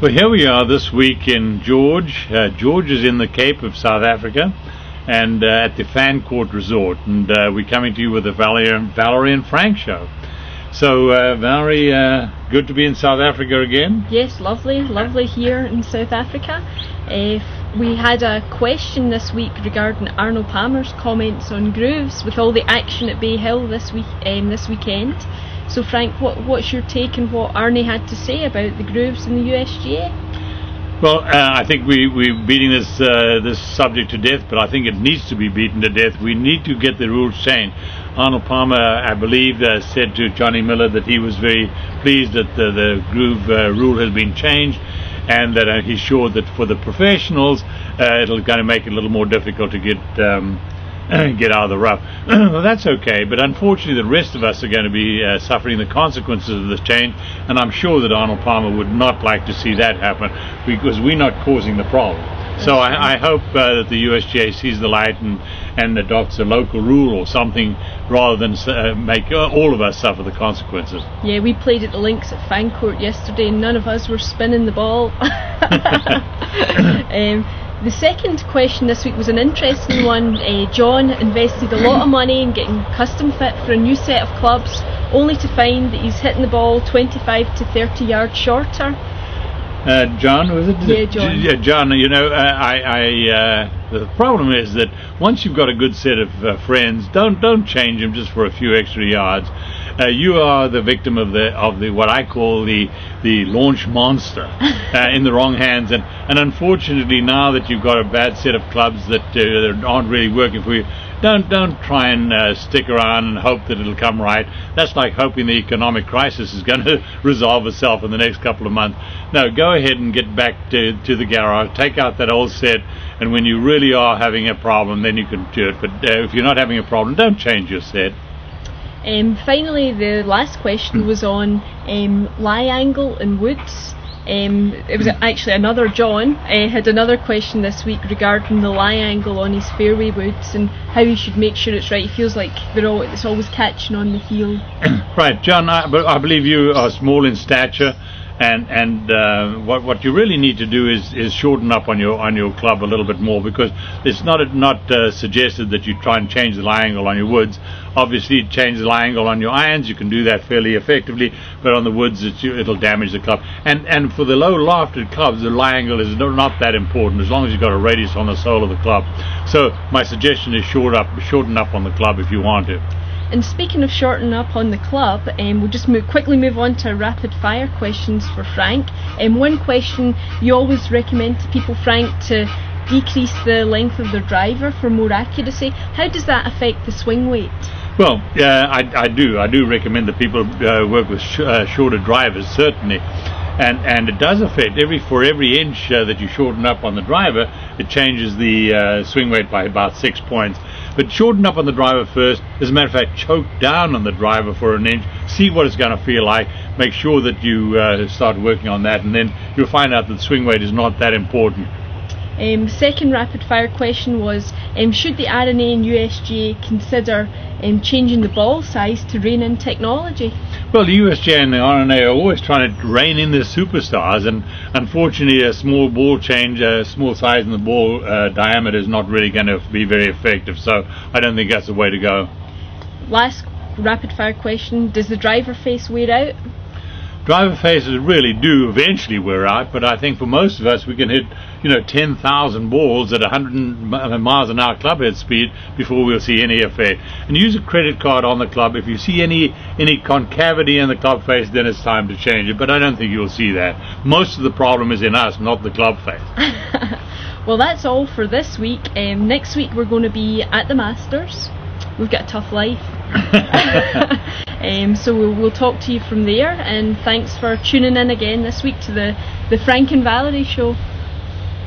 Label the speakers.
Speaker 1: Well, here we are this week in George. George is in the Cape of South Africa and at the Fancourt Resort. And we're coming to you with the Valerie and Frank show. So, Valerie, good to be in South Africa again?
Speaker 2: Yes, lovely here in South Africa. We had a question this week regarding Arnold Palmer's comments on grooves with all the action at Bay Hill this weekend. So Frank, what's your take on what Arnie had to say about the grooves in the USGA?
Speaker 1: Well, I think we're beating this subject to death, but I think it needs to be beaten to death. We need to get the rules changed. Arnold Palmer, I believe, said to Johnny Miller that he was very pleased that the groove rule has been changed, and that he's sure that for the professionals, it'll going to make it a little more difficult to get out of the rough. Well, that's okay, but unfortunately the rest of us are going to be suffering the consequences of this change, and I'm sure that Arnold Palmer would not like to see that happen because we're not causing the problem. So I hope that the USGA sees the light and adopts a local rule or something rather than make all of us suffer the consequences.
Speaker 2: Yeah, we played at the links at Fancourt yesterday and none of us were spinning the ball. The second question this week was an interesting one. John invested a lot of money in getting custom fit for a new set of clubs, only to find that he's hitting the ball 25 to 30 yards shorter.
Speaker 1: John, was it?
Speaker 2: Yeah, John.
Speaker 1: Yeah, John, you know, the problem is that once you've got a good set of friends, don't change them just for a few extra yards. You are the victim of the what I call the launch monster in the wrong hands, and unfortunately now that you've got a bad set of clubs that aren't really working for you, don't try and stick around and hope that it'll come right. That's like hoping the economic crisis is going to resolve itself in the next couple of months. No, go ahead and get back to the garage, take out that old set, and when you really are having a problem, then you can do it. But if you're not having a problem, don't change your set.
Speaker 2: Finally, the last question was on lie angle and woods. It was actually another John had another question this week regarding the lie angle on his fairway woods and how he should make sure it's right. He feels like it's always catching on the heel.
Speaker 1: Right, John, I believe you are small in stature, and what you really need to do is shorten up on your club a little bit more, because it's not suggested that you try and change the lie angle on your woods. Obviously, change the lie angle on your irons. You can do that fairly effectively, but on the woods it'll damage the club. And for the low lofted clubs, the lie angle is not that important as long as you've got a radius on the sole of the club. So my suggestion is shorten up on the club if you want to.
Speaker 2: And speaking of shortening up on the club, we'll just quickly move on to rapid fire questions for Frank. One question you always recommend to people, Frank, to decrease the length of their driver for more accuracy. How does that affect the swing weight?
Speaker 1: Well, I do recommend that people work with shorter drivers, certainly. And it does affect for every inch that you shorten up on the driver, it changes the swing weight by about 6 points. But shorten up on the driver first. As a matter of fact, choke down on the driver for an inch. See what it's going to feel like. Make sure that you start working on that, and then you'll find out that the swing weight is not that important.
Speaker 2: Second rapid fire question was, should the RNA and USGA consider changing the ball size to rein in technology?
Speaker 1: Well, the USGA and the RNA are always trying to rein in their superstars, and unfortunately a small ball change, a small size in the ball diameter is not really going to be very effective, so I don't think that's the way to go.
Speaker 2: Last rapid fire question, does the driver face wear out?
Speaker 1: Driver faces really do eventually wear out, but I think for most of us we can hit 10,000 balls at 100 miles an hour clubhead speed before we'll see any effect. And use a credit card on the club. If you see any concavity in the club face, then it's time to change it, but I don't think you'll see that. Most of the problem is in us, not the club face.
Speaker 2: Well, that's all for this week. Next week we're going to be at the Masters. We've got a tough life. So we'll talk to you from there, and thanks for tuning in again this week to the Frank and Valerie show.